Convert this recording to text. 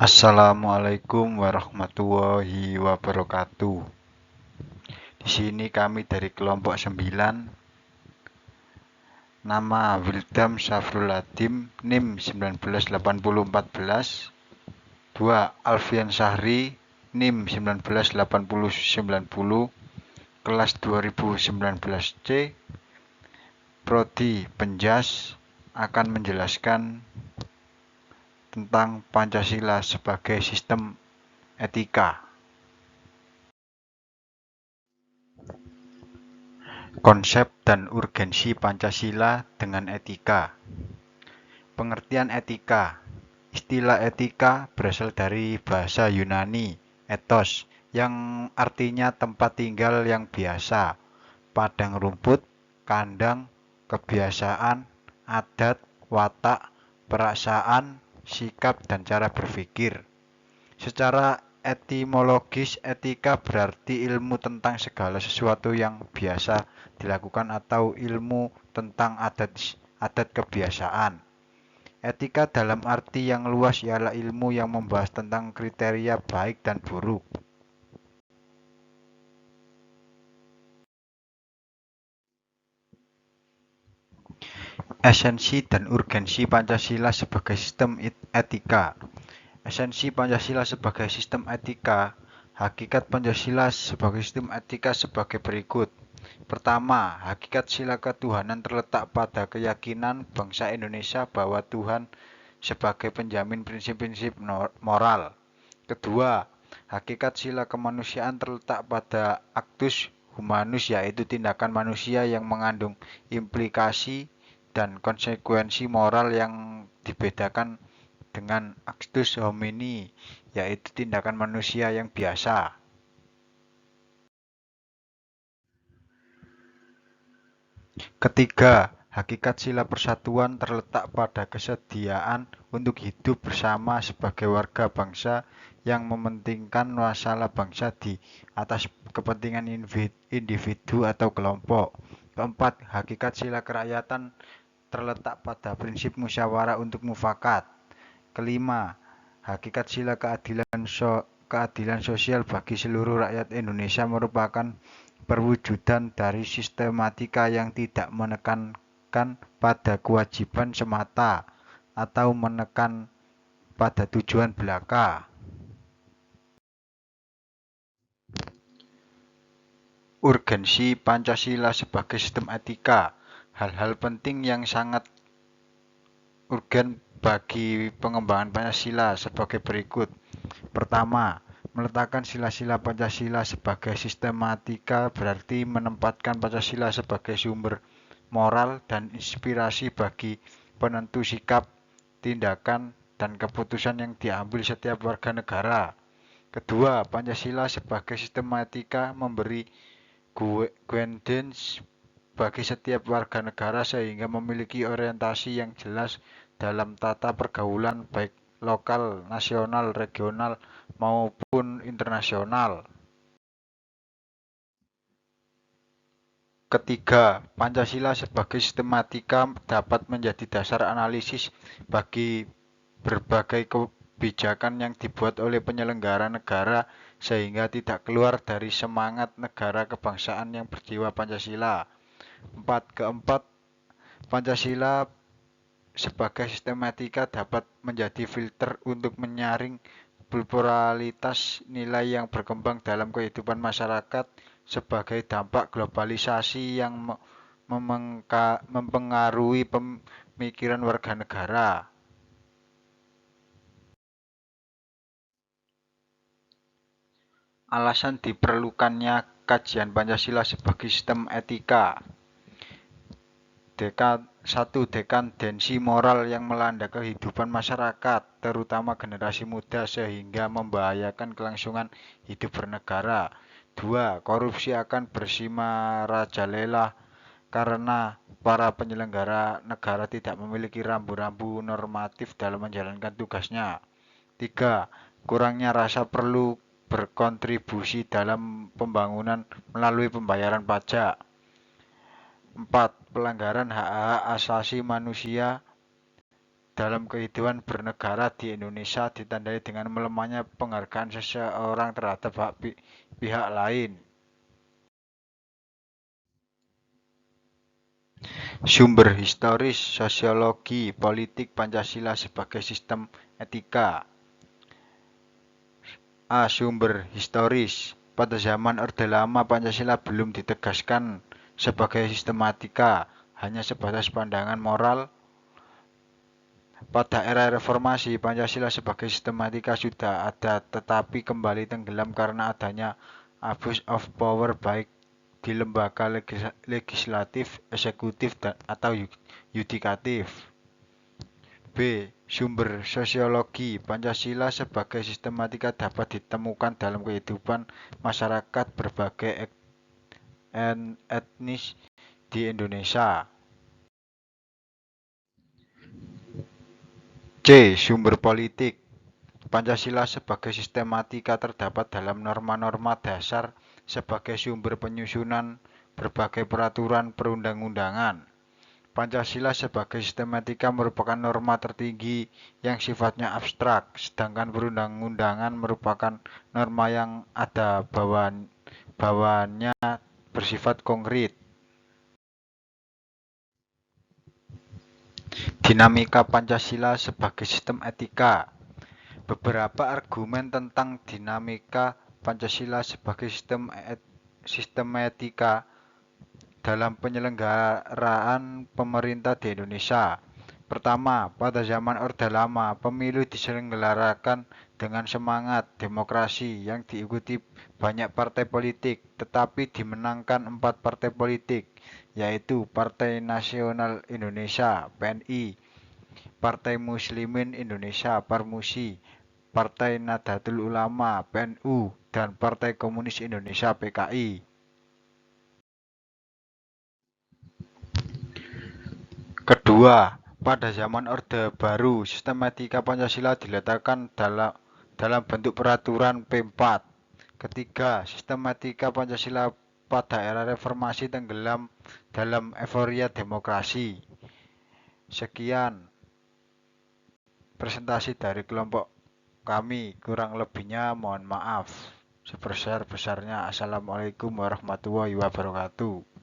Assalamualaikum warahmatullahi wabarakatuh. Di sini kami dari kelompok 9, nama Wildam Syafrul Ladim, NIM 198014, 2 Alfian Syahri, NIM 198090, kelas 2019C, Prodi Penjas, akan menjelaskan tentang Pancasila sebagai sistem etika. Konsep dan urgensi Pancasila dengan etika. Pengertian etika. Istilah etika berasal dari bahasa Yunani, ethos, yang artinya tempat tinggal yang biasa, padang rumput, kandang, kebiasaan, adat, watak, perasaan, sikap, dan cara berpikir. Secara etimologis, etika berarti ilmu tentang segala sesuatu yang biasa dilakukan atau ilmu tentang adat kebiasaan. Etika dalam arti yang luas ialah ilmu yang membahas tentang kriteria baik dan buruk. Esensi dan urgensi Pancasila sebagai sistem etika. Esensi Pancasila sebagai sistem etika. Hakikat Pancasila sebagai sistem etika sebagai berikut. Pertama, hakikat sila ketuhanan terletak pada keyakinan bangsa Indonesia bahwa Tuhan sebagai penjamin prinsip-prinsip moral. Kedua, hakikat sila kemanusiaan terletak pada actus humanus, yaitu tindakan manusia yang mengandung implikasi dan konsekuensi moral yang dibedakan dengan actus homini, yaitu tindakan manusia yang biasa. Ketiga, hakikat sila persatuan terletak pada kesediaan untuk hidup bersama sebagai warga bangsa yang mementingkan masalah bangsa di atas kepentingan individu atau kelompok. Keempat, hakikat sila kerakyatan terletak pada prinsip musyawarah untuk mufakat. Kelima, hakikat sila keadilan sosial bagi seluruh rakyat Indonesia merupakan perwujudan dari sistematika yang tidak menekankan pada kewajiban semata atau menekan pada tujuan belaka. Urgensi Pancasila sebagai sistem etika. Hal-hal penting yang sangat urgen bagi pengembangan Pancasila sebagai berikut. Pertama, meletakkan sila-sila Pancasila sebagai sistematika berarti menempatkan Pancasila sebagai sumber moral dan inspirasi bagi penentu sikap, tindakan, dan keputusan yang diambil setiap warga negara. Kedua, Pancasila sebagai sistematika memberi guidance bagi setiap warga negara sehingga memiliki orientasi yang jelas dalam tata pergaulan baik lokal, nasional, regional, maupun internasional. Ketiga, Pancasila sebagai sistematika dapat menjadi dasar analisis bagi berbagai kebijakan yang dibuat oleh penyelenggara negara sehingga tidak keluar dari semangat negara kebangsaan yang berjiwa Pancasila. Keempat, Pancasila sebagai sistematika dapat menjadi filter untuk menyaring pluralitas nilai yang berkembang dalam kehidupan masyarakat sebagai dampak globalisasi yang mempengaruhi pemikiran warga negara. Alasan diperlukannya kajian Pancasila sebagai sistem etika. Satu, dekadensi moral yang melanda kehidupan masyarakat, terutama generasi muda sehingga membahayakan kelangsungan hidup bernegara. Dua, korupsi akan bersima merajalela karena para penyelenggara negara tidak memiliki rambu-rambu normatif dalam menjalankan tugasnya. Tiga, kurangnya rasa perlu berkontribusi dalam pembangunan melalui pembayaran pajak. 4. Pelanggaran hak-hak asasi manusia dalam kehidupan bernegara di Indonesia ditandai dengan melemahnya penghargaan seseorang terhadap pihak lain. Sumber historis sosiologi politik Pancasila sebagai sistem etika. A. Sumber historis. Pada zaman Orde Lama, Pancasila belum ditegaskan sebagai sistematika, hanya sebatas pandangan moral. Pada era reformasi, Pancasila sebagai sistematika sudah ada, tetapi kembali tenggelam karena adanya abuse of power baik di lembaga legislatif, eksekutif, atau yudikatif. B. Sumber sosiologi. Pancasila sebagai sistematika dapat ditemukan dalam kehidupan masyarakat berbagai etnis di Indonesia. C. Sumber politik. Pancasila sebagai sistematika terdapat dalam norma-norma dasar sebagai sumber penyusunan berbagai peraturan perundang-undangan. Pancasila sebagai sistematika merupakan norma tertinggi yang sifatnya abstrak, sedangkan perundang-undangan merupakan norma yang ada bawaannya bersifat konkret. Dinamika Pancasila sebagai sistem etika. Beberapa argumen tentang dinamika Pancasila sebagai sistem etika dalam penyelenggaraan pemerintah di Indonesia. Pertama, pada zaman Orde Lama, pemilu diselenggarakan dengan semangat demokrasi yang diikuti banyak partai politik, tetapi dimenangkan 4 partai politik, yaitu Partai Nasional Indonesia (PNI), Partai Muslimin Indonesia (Parmusi), Partai Nahdlatul Ulama (PNU), dan Partai Komunis Indonesia (PKI). Kedua, pada zaman Orde Baru, sistematika Pancasila diletakkan dalam bentuk peraturan P4. Ketiga, sistematika Pancasila pada era reformasi tenggelam dalam euforia demokrasi. Sekian presentasi dari kelompok kami, kurang lebihnya mohon maaf. Sebesar-besarnya. Assalamualaikum warahmatullahi wabarakatuh.